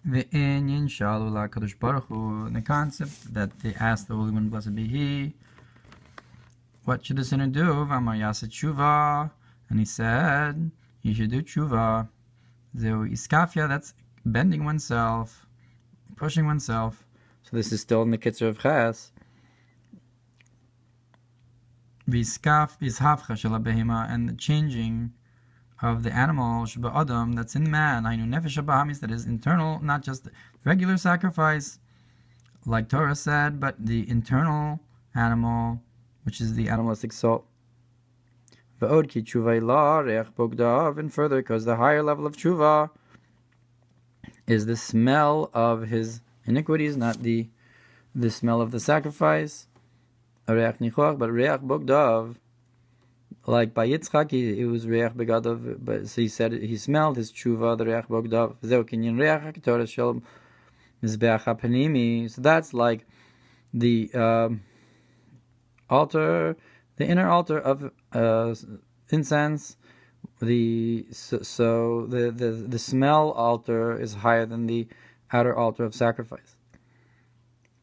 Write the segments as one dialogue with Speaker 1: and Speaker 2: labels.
Speaker 1: Ve'inyin shalu la'kadosh baruch hu, the concept that they asked the Holy One, blessed be He, what should the sinner do? V'amar yaseh tshuva, and he said, he should do tshuva. Zeu iskafia, that's bending oneself, pushing oneself. So this is still in the Kitzur of Ches. V'iskaf is hafcha shel behema, and the changing of the animal sheba adam that's in man, ainu nefesh habahamis, that is internal, not just regular sacrifice, like Torah said, but the internal animal, which is the animalistic soul. V'od ki tshuva ila reach bogdav, and further, because the higher level of tshuva is the smell of his iniquities, not the smell of the sacrifice. Reach nichoach, but reach bogdav. Like by Yitzchak, it was Reach Begadav, but so he said he smelled his tshuva, the Reach Bogdav. Zeu kinyan Reach Hatorah Shel Mizbeach HaPanimi. So that's like the altar, the inner altar of incense. The smell altar is higher than the outer altar of sacrifice.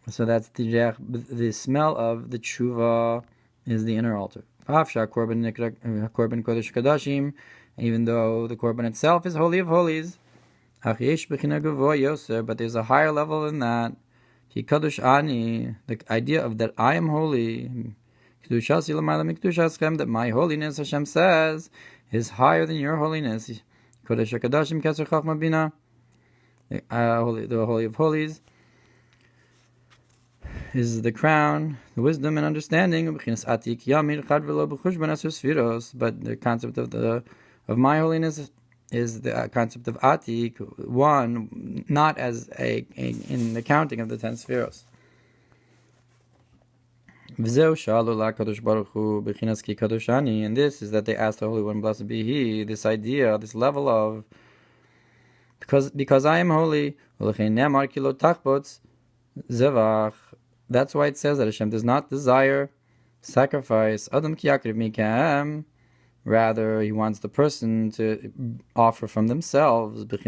Speaker 1: So that's the smell of the tshuva is the inner altar. Even though the korban itself is holy of holies, but there's a higher level than that. The idea of that I am holy, that my holiness, Hashem says, is higher than your holiness. The holy of holies is the crown, the wisdom and understanding. But the concept of my holiness is the concept of atik, one, not as in the counting of the 10 spheros. And this is that they asked the Holy One, blessed be He, this idea, this level of because I am holy. That's why it says that Hashem does not desire sacrifice. Adam ki yakriv mikem. Rather, He wants the person to offer from themselves. The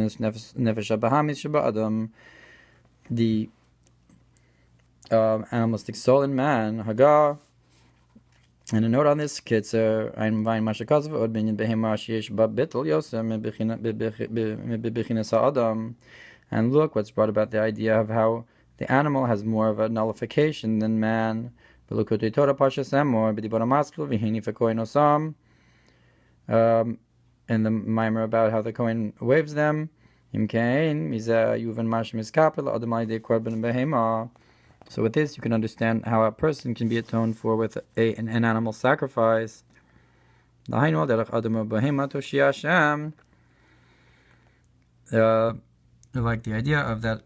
Speaker 1: animalistic soul in man. Hagar. And a note on this Kitzer, ein vayn mashakazav od binyan behema sheyesh ba bitl yosem bechinas ha'adam. And look what's brought about the idea of how the animal has more of a nullification than man. Belukotei Torah Parshas Emor b'dibor hamaskil v'hini f'kohen osam. And the Mamar about how the Kohen waves them. Im kein mizeh yuvan mashim iskapel adamai de korban behema. So with this, you can understand how a person can be atoned for with an animal sacrifice. Like the idea of that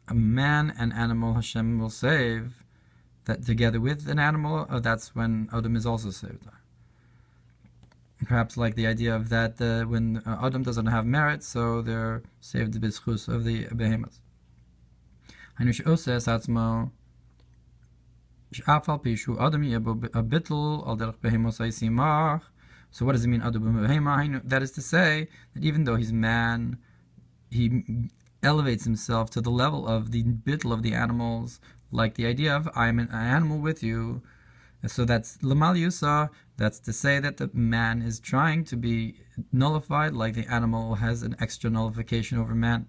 Speaker 1: a man and animal Hashem will save, that together with an animal, that's when Adam is also saved. Perhaps like the idea of that when Adam doesn't have merit, so they're saved the b'schus of the behemoths. So what does it mean? That is to say that even though he's man, he elevates himself to the level of the bittul of the animals, like the idea of I am an animal with you. So that's Lamal Yusa, that's to say that the man is trying to be nullified, like the animal has an extra nullification over man.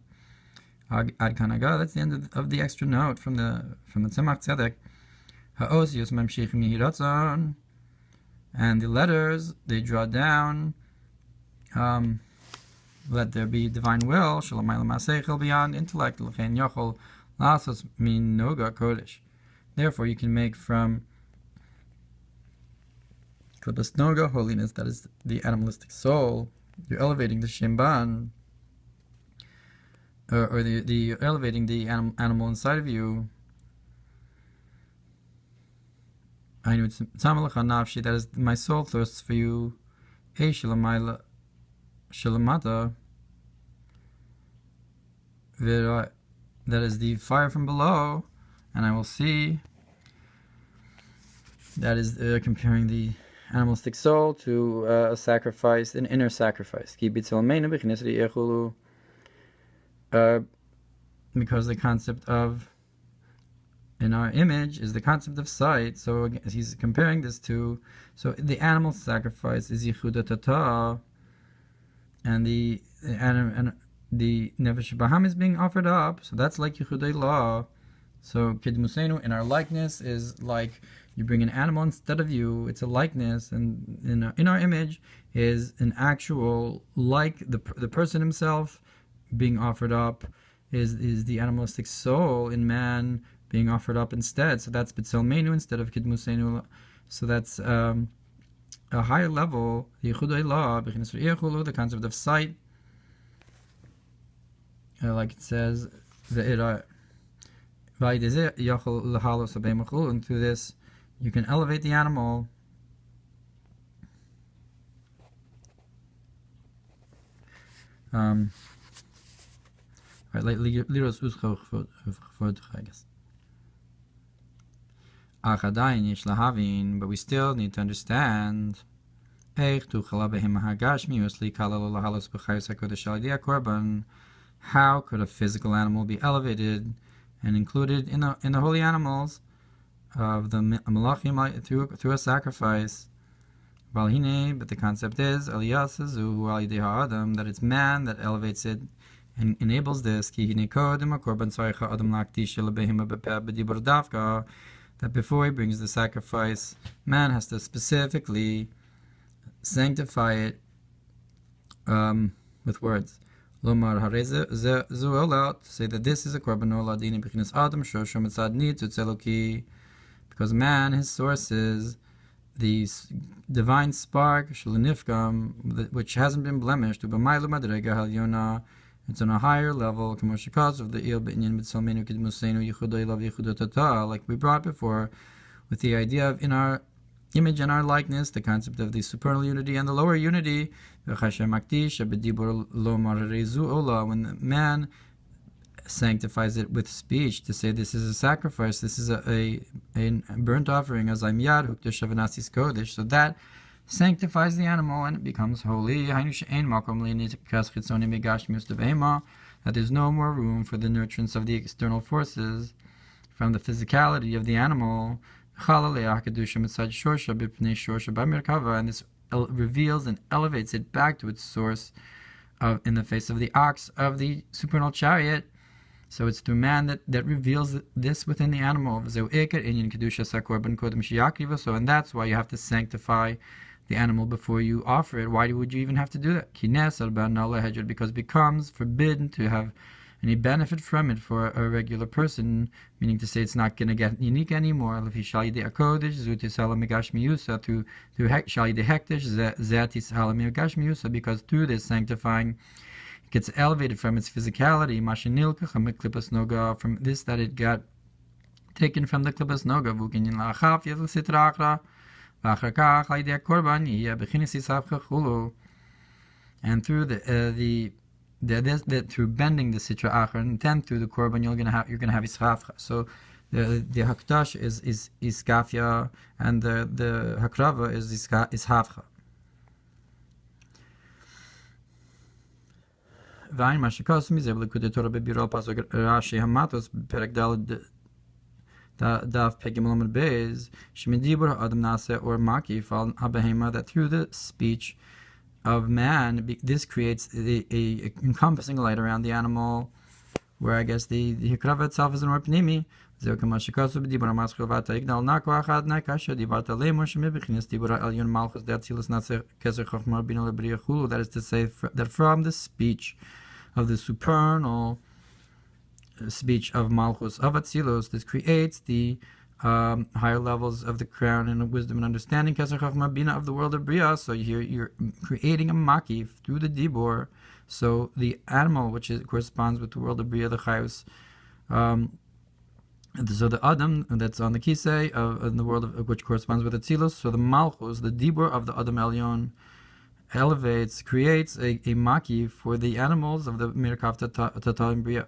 Speaker 1: Ad Kanaga, that's the end of the extra note from the Tzemach Tzedek. Ha'osius mamshich mihiratzon, and the letters they draw down. Let there be divine will, shalamayla maseichel, beyond intellect, l'chein yochol lasos min noga kodesh. Therefore, you can make from kodesh noga, holiness, that is the animalistic soul. You're elevating the shemban, or the elevating the animal inside of you. I know that is my soul thirsts for you. Shalamata. That is the fire from below, and I will see. That is comparing the animalistic soul to a sacrifice, an inner sacrifice. because the concept of in our image is the concept of sight. So he's comparing this to, so the animal sacrifice is yichud tata, and the nefesh baham is being offered up. So that's like yichud law. So kidmusenu in our likeness is like you bring an animal instead of you. It's a likeness, and in our image is an actual, like the person himself being offered up is the animalistic soul in man being offered up instead. So that's B'tzel Menu instead of Kidmusenu. So that's a higher level, the concept of sight. Like it says, and through this you can elevate the animal. Right, I guess. But we still need to understand how could a physical animal be elevated and included in the holy animals of the malachim through a sacrifice. But the concept is that it's man that elevates it and enables this. That before he brings the sacrifice, man has to specifically sanctify it with words. To say that this is a korban oladini b'chinas adam shosho mitzad nitzutz eloki, because man, his source is the divine spark shalonifkam, which hasn't been blemished. U'b'maylu madrega halyona. It's on a higher level, like we brought before, with the idea of in our image and our likeness, the concept of the supernal unity and the lower unity. When the man sanctifies it with speech to say this is a sacrifice, this is a burnt offering, as I'm yad hukdash kodesh, so that sanctifies the animal and it becomes holy. That there's no more room for the nurturance of the external forces from the physicality of the animal. And this reveals and elevates it back to its source in the face of the ox of the supernal chariot. So it's through man that reveals this within the animal. And that's why you have to sanctify the animal before you offer it. Why would you even have to do that? Because it becomes forbidden to have any benefit from it for a regular person, meaning to say it's not going to get unique anymore. Because through this sanctifying, it gets elevated from its physicality, from this that it got taken from the klipas noga. And through through bending the sitra achar, and then through the korban you're gonna have ischafcha. So the hakdash is iskafia, and the hakrava is ishafcha. Vayin mashikos mizev likude Torah bebirol pasuk Rashi hamatos perek daled. Daf pegim lamed beis shemidibur adam nase or makif al habehema, that through the speech of man this creates a encompassing light around the animal, where I guess the hikrava itself is an orpnimi. That is to say that from the speech of the supernal speech of Malchus of Atzilus, this creates the higher levels of the crown and wisdom and understanding Keser Chachma Bina of the world of Bria. So here you're creating a makif through the dibur. So the animal, which corresponds with the world of Bria, the Chayus, so the Adam that's on the Kisei in the world of which corresponds with Atzilus. So the Malchus, the dibur of the Adam Elyon, creates a makif for the animals of the Mirkav Tata and Bria.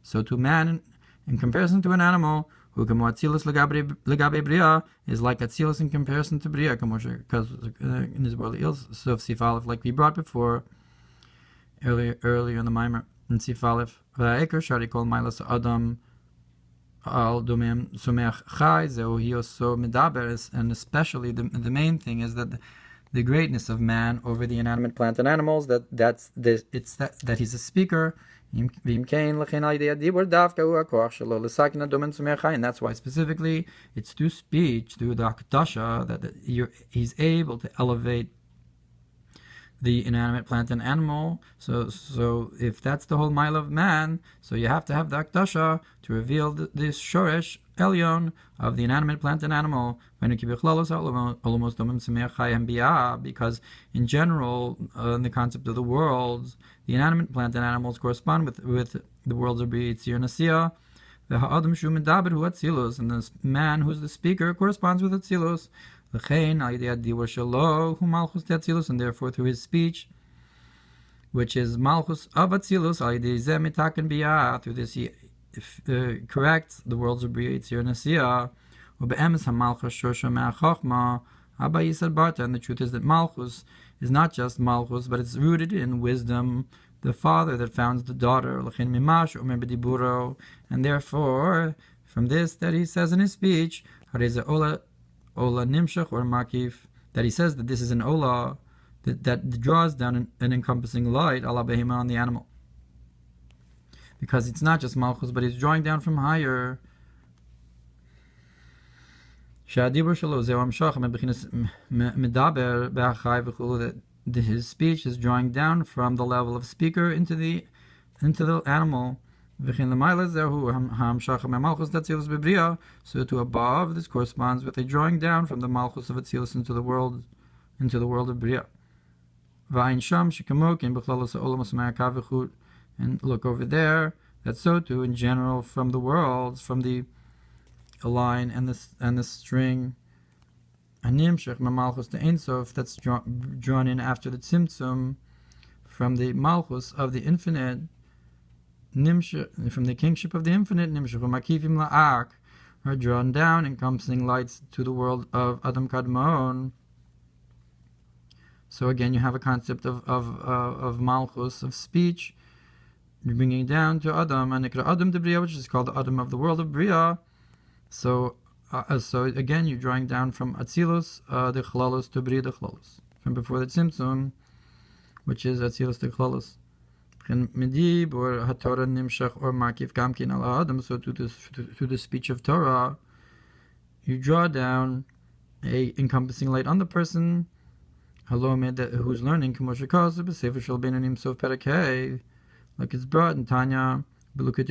Speaker 1: So to man, in comparison to an animal, who is like Atzilus in comparison to Bria, because in his world, like we brought before earlier in the Mamar. in Sif Aleph, Va'eker Shari Kol Mailas Adam Al Domem Sumech Chai Zeu Hioso Medaber, and especially the main thing is that the greatness of man over the inanimate plant and animals, that he's a speaker. And that's why specifically it's through speech, through the Akdasha, that he's able to elevate the inanimate plant and animal. So if that's the whole mile of man, so you have to have the Akdasha to reveal this Shoresh Elyon of the inanimate plant and animal, because in general, in the concept of the worlds, the inanimate plant and animals correspond with the worlds of Bria, Yitzir, and Asiya. The Ha'adam Shu Medaber Hu Atzilus, and the man who's the speaker corresponds with Atzilus. And therefore through his speech, which is Malchus of Atzilus, through this he corrects the worlds of Bria, Yitzir, and Asiya. And the truth is that Malchus is not just Malchus, but it's rooted in wisdom, the father that founds the daughter. And therefore, from this that he says in his speech, Ola Nimshach or Makif, that he says that this is an Ola that draws down an encompassing light, ala behema, on the animal. Because it's not just Malchus, but it's drawing down from higher. That his speech is drawing down from the level of speaker into the animal. So to above, this corresponds with a drawing down from the Malchus of Atzilus into the world of Bria. And look over there, that's so too in general from the worlds, from the line and the string. Animshach Malchus to Ein Sof, that's drawn in after the Tzimtzum from the Malchus of the infinite. From the kingship of the infinite, are drawn down, encompassing lights to the world of Adam Kadmon. So again, you have a concept of Malchus, of speech, you're bringing down to Adam, and Adam de Bria, which is called the Adam of the world of Bria. So again, you're drawing down from Atzilus, the Chlalus, to Bria, the Chlalus, from before the Tzimtzum, which is Atzilus, the Chlalus. And Medib or Hatorah Nimshach or Makif Gamkin al Adam. So through the speech of Torah, you draw down a encompassing light on the person. Who's learning like it's brought in Tanya. Rashi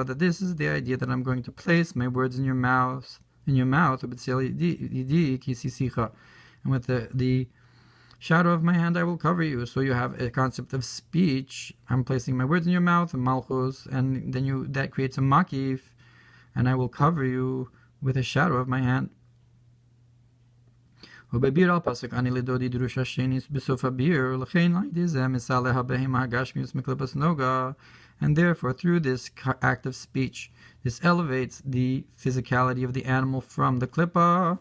Speaker 1: that this is the idea that I'm going to place my words in your mouth. And with the shadow of my hand I will cover you. So you have a concept of speech. I'm placing my words in your mouth, and Malchus, and then that creates a makif, and I will cover you with a shadow of my hand. And therefore, through this act of speech, this elevates the physicality of the animal from the klippa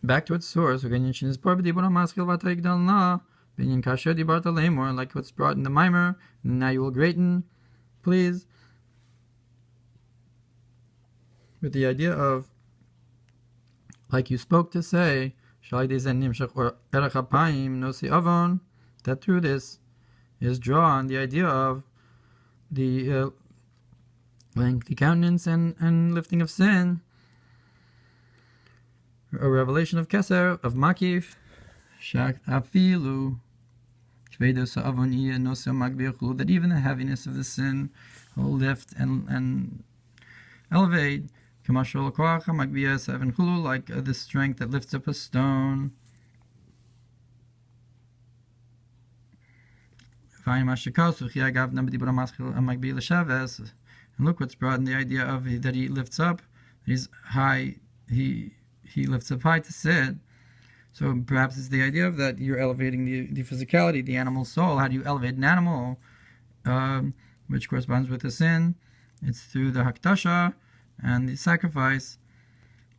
Speaker 1: back to its source. Like what's brought in the Mamar. Now you will greaten, please, with the idea of, like you spoke to say, that through this is drawn the idea of the lengthy countenance and lifting of sin, a revelation of Keser, of Makif, that even the heaviness of the sin will lift and elevate, like the strength that lifts up a stone. And look what's brought in the idea of that he lifts up, he's high, he lifts up high to sit. So perhaps it's the idea of that you're elevating the physicality, the animal soul. How do you elevate an animal, which corresponds with the sin? It's through the haktasha, and the sacrifice.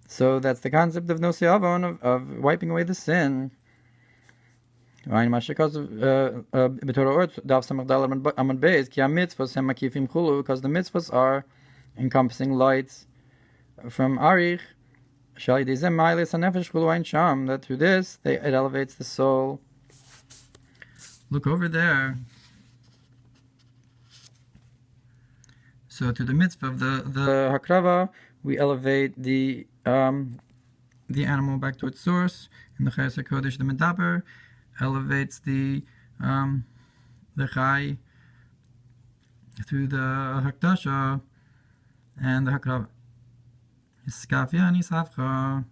Speaker 1: So that's the concept of Nosei Avon, of wiping away the sin. Because the mitzvahs are encompassing lights from Arich, that through this it elevates the soul. Look over there. So to the mitzvah of the hakrava, we elevate the animal back to its source. In the Chayes HaKodesh, the Medaber elevates the Chai through the Hakdasha and the Hakrava. Iskafia Nisavcha.